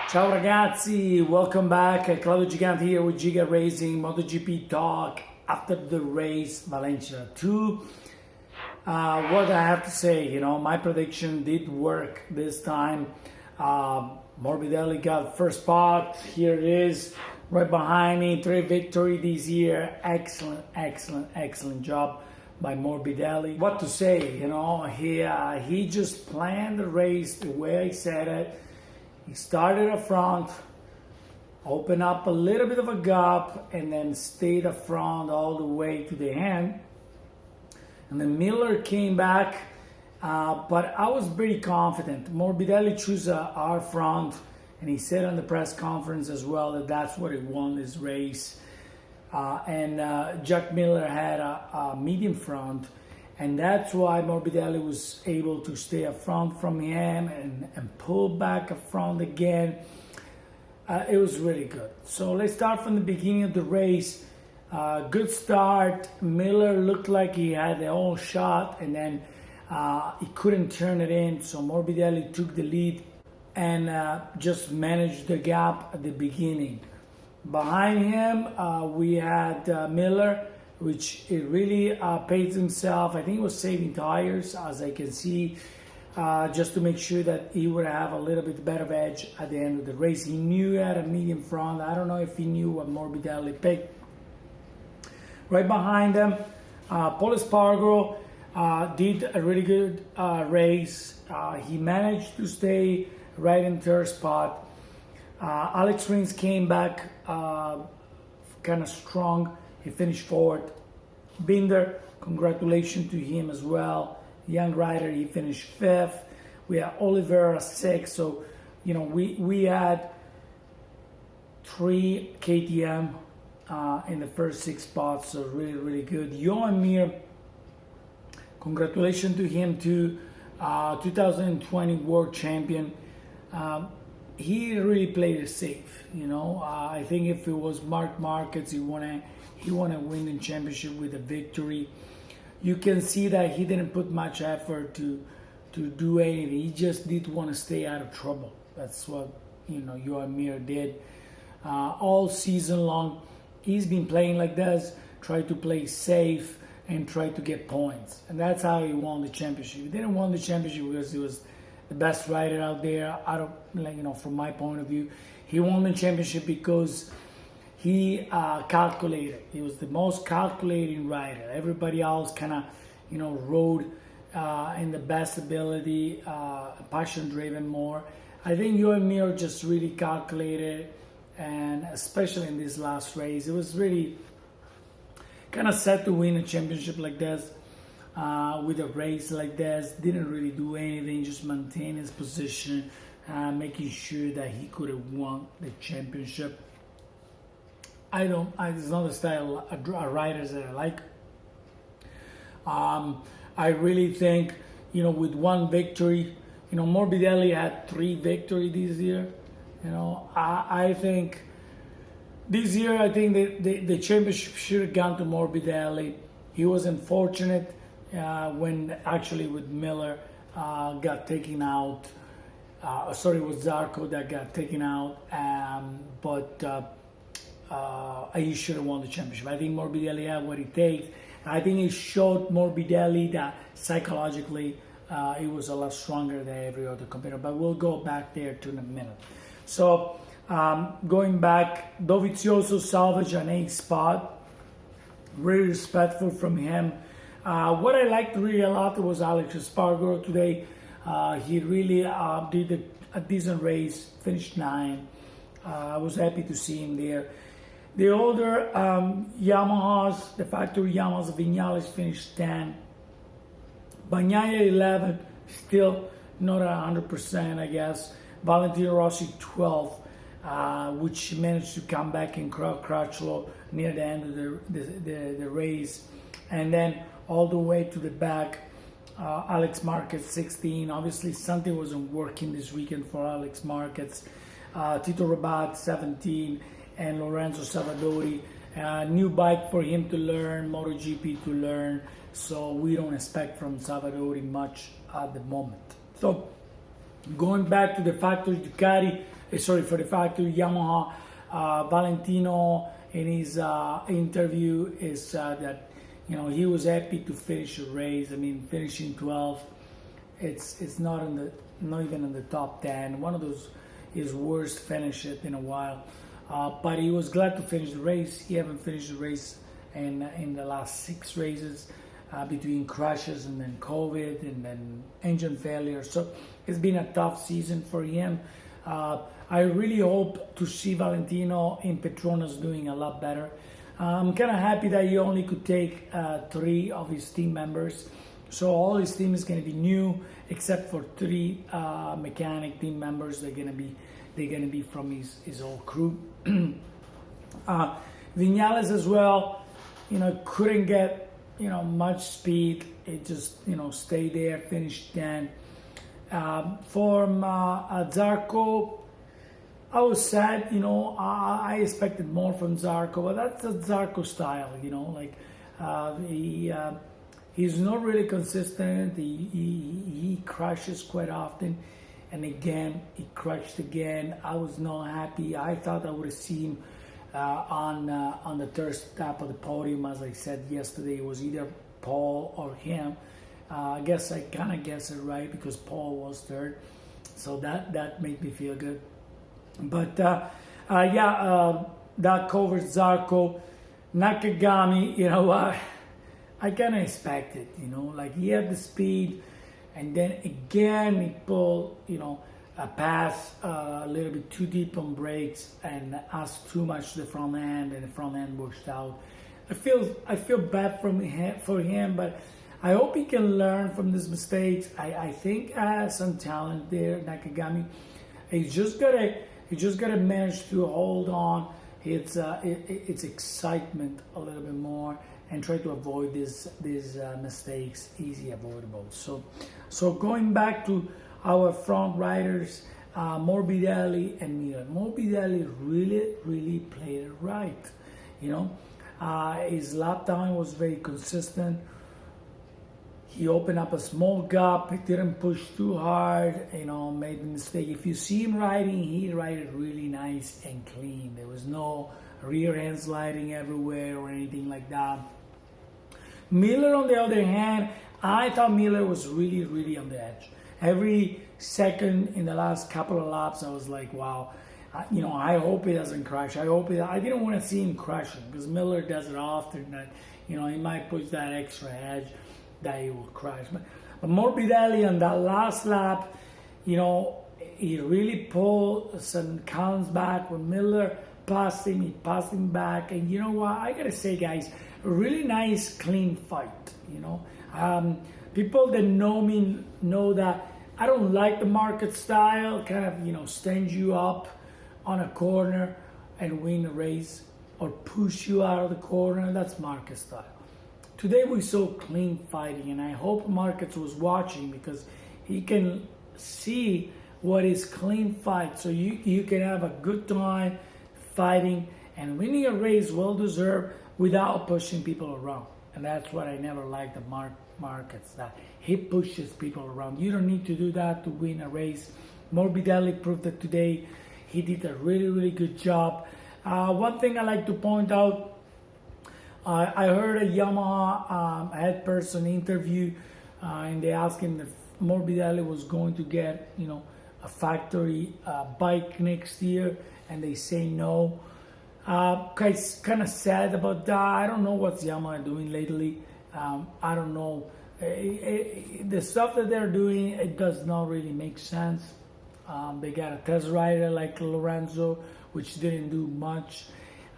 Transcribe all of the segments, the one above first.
Ciao ragazzi, welcome back. Claudio Gigante here with Giga Racing, MotoGP Talk after the race Valencia 2. What I have to say, my prediction did work this time. Morbidelli got first spot. Here it is, right behind me. 3 victory this year. Excellent job by Morbidelli. What to say, he just planned the race the way I said it. He started up front, opened up a little bit of a gap, and then stayed up front all the way to the end. And then Miller came back, but I was pretty confident. Morbidelli chose our front, and he said on the press conference as well that that's what he won this race. And Jack Miller had a medium front, and that's why Morbidelli was able to stay up front from him and pull back up front again. It was really good. So let's start from the beginning of the race. Good start. Miller looked like he had the whole shot, and then he couldn't turn it in. So Morbidelli took the lead and just managed the gap at the beginning. Behind him, we had Miller, which it really paid himself. I think he was saving tires, as I can see, just to make sure that he would have a little bit better edge at the end of the race. He knew he had a medium front. I don't know if he knew what Morbidelli picked. Right behind them, Paul Espargaro did a really good race. He managed to stay right in third spot. Alex Rins came back kind of strong. He finished fourth. Binder, congratulations to him as well. Young rider, he finished fifth. We had Oliveira sixth. So, we had 3 KTM in the first 6 spots. So really good. Johan Mir, congratulations to him too. 2020 world champion. He really played it safe. I think if it was Marc Marquez, he wanna win the championship with a victory. You can see that he didn't put much effort to do anything. He just did want to stay out of trouble. That's what Johan Mir did all season long. He's been playing like this, try to play safe and try to get points, and that's how he won the championship. He didn't win the championship because he was the best rider out there. From my point of view, he won the championship because he calculated. He was the most calculating rider. Everybody else kind of, rode in the best ability, passion-driven more. I think Johan Mir just really calculated, and especially in this last race, it was really kind of set to win a championship like this. With a race like this, didn't really do anything, just maintain his position, making sure that he could have won the championship. It's not the style of riders that I like. I really think, with one victory, Morbidelli had 3 victories this year. I think this year, I think the championship should have gone to Morbidelli. He was unfortunate when actually with Miller got taken out. With Zarco that got taken out. But he should have won the championship. I think Morbidelli had what it takes. I think it showed Morbidelli that psychologically he was a lot stronger than every other competitor. But we'll go back there to in a minute. So going back, Dovizioso salvaged an 8th spot. Really respectful from him. What I liked really a lot was Alex Espargaro today. He really did a decent race, finished 9th. I was happy to see him there. The older Yamahas, the factory Yamahas, Vinales finished 10th. Bagnaia 11th, still not 100%, I guess. Valentino Rossi 12th, which managed to come back in Crutchlow near the end of the race. And then all the way to the back, Alex Marquez 16. Obviously, something wasn't working this weekend for Alex Marquez. Tito Rabat 17, and Lorenzo Savadori. New bike for him to learn, MotoGP to learn. So we don't expect from Savadori much at the moment. So going back to the factory Ducati, for the factory Yamaha. Valentino in his interview is that he was happy to finish the race. I mean, finishing 12, it's not even in the top 10. One of his worst finishes in a while. But he was glad to finish the race. He haven't finished the race in the last 6 races between crashes and then COVID and then engine failure. So it's been a tough season for him. I really hope to see Valentino in Petronas doing a lot better. I'm kind of happy that he only could take 3 of his team members. So all his team is going to be new, except for 3 mechanic team members. They're going to be from his old crew. Vinales as well, couldn't get much speed. It just stayed there, finished 10. For Zarco, I was sad. I expected more from Zarco, but that's a Zarco style. He's not really consistent. He crashes quite often, and again he crashed again. I was not happy. I thought I would have seen on the third step of the podium. As I said yesterday, it was either Paul or him. I guess I kind of guessed it right because Paul was third, so that made me feel good. But that covers Zarco. Nakagami, I kind of expected, he had the speed, and then again he pulled, a pass a little bit too deep on brakes and asked too much to the front end, and the front end washed out. I feel bad for him, but I hope he can learn from these mistakes. I think has some talent there, Nakagami. He's just gotta manage to hold on its excitement a little bit more and try to avoid these mistakes, easy avoidable. So going back to our front riders, Morbidelli and Miller. Morbidelli really played it right. His lap time was very consistent. He opened up a small gap. He didn't push too hard. Made a mistake. If you see him riding, he ride it really nice and clean. There was no rear end sliding everywhere or anything like that. Miller, on the other hand, I thought Miller was really on the edge. Every second in the last couple of laps, I was like, wow. I hope he doesn't crash. I didn't want to see him crashing because Miller does it often. That he might push that extra edge that he will crash. But Morbidelli on that last lap, he really pulled some counts back. When Miller passed him, he passed him back. And you know what? I gotta say, guys, a really nice, clean fight. People that know me know that I don't like the market style, kind of, stand you up on a corner and win a race or push you out of the corner. That's market style. Today we saw clean fighting, and I hope Marquez was watching because he can see what is clean fight. So you can have a good time fighting and winning a race well deserved without pushing people around. And that's what I never liked about Marquez, that he pushes people around. You don't need to do that to win a race. Morbidelli proved that today. He did a really good job. One thing I like to point out, I heard a Yamaha head person interview, and they asked him if Morbidelli was going to get, a factory bike next year, and they say no. Kind of sad about that. I don't know what's Yamaha doing lately. I don't know. The stuff that they're doing, it does not really make sense. They got a test rider like Lorenzo, which didn't do much.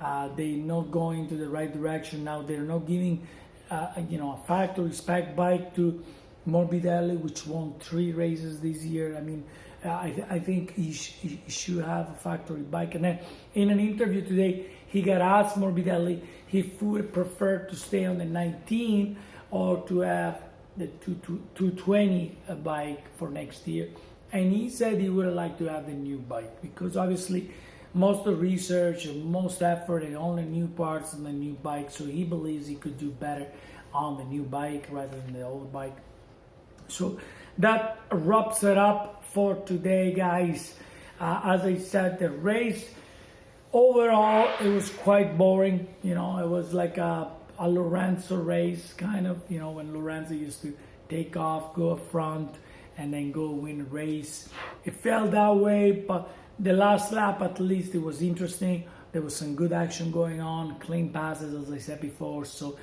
They're not going to the right direction now. They're not giving, a factory spec bike to Morbidelli, which won 3 races this year. I mean, I think he should have a factory bike. And then in an interview today, he got asked Morbidelli if he would prefer to stay on the 19 or to have the 220 bike for next year. And he said he would have liked to have the new bike because obviously most of the research and most effort and all the new parts on the new bike. So he believes he could do better on the new bike rather than the old bike. So that wraps it up for today, guys. As I said, the race overall, it was quite boring. You know, it was like a Lorenzo race, kind of, you know, when Lorenzo used to take off, go up front, and then go win a race. It felt that way, but the last lap, at least, it was interesting. There was some good action going on, clean passes, as I said before. So,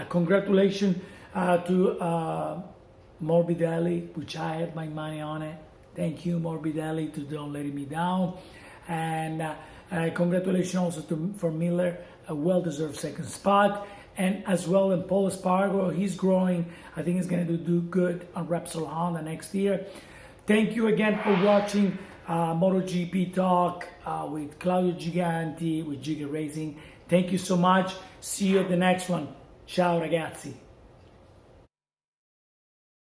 congratulations to Morbidelli, which I had my money on it. Thank you, Morbidelli, to don't letting me down. And congratulations also for Miller, a well-deserved second spot. And as well in Paul Espargaro, he's growing. I think he's going to do good on Repsol Honda next year. Thank you again for watching MotoGP Talk with Claudio Giganti, with Giga Racing. Thank you so much. See you at the next one. Ciao ragazzi.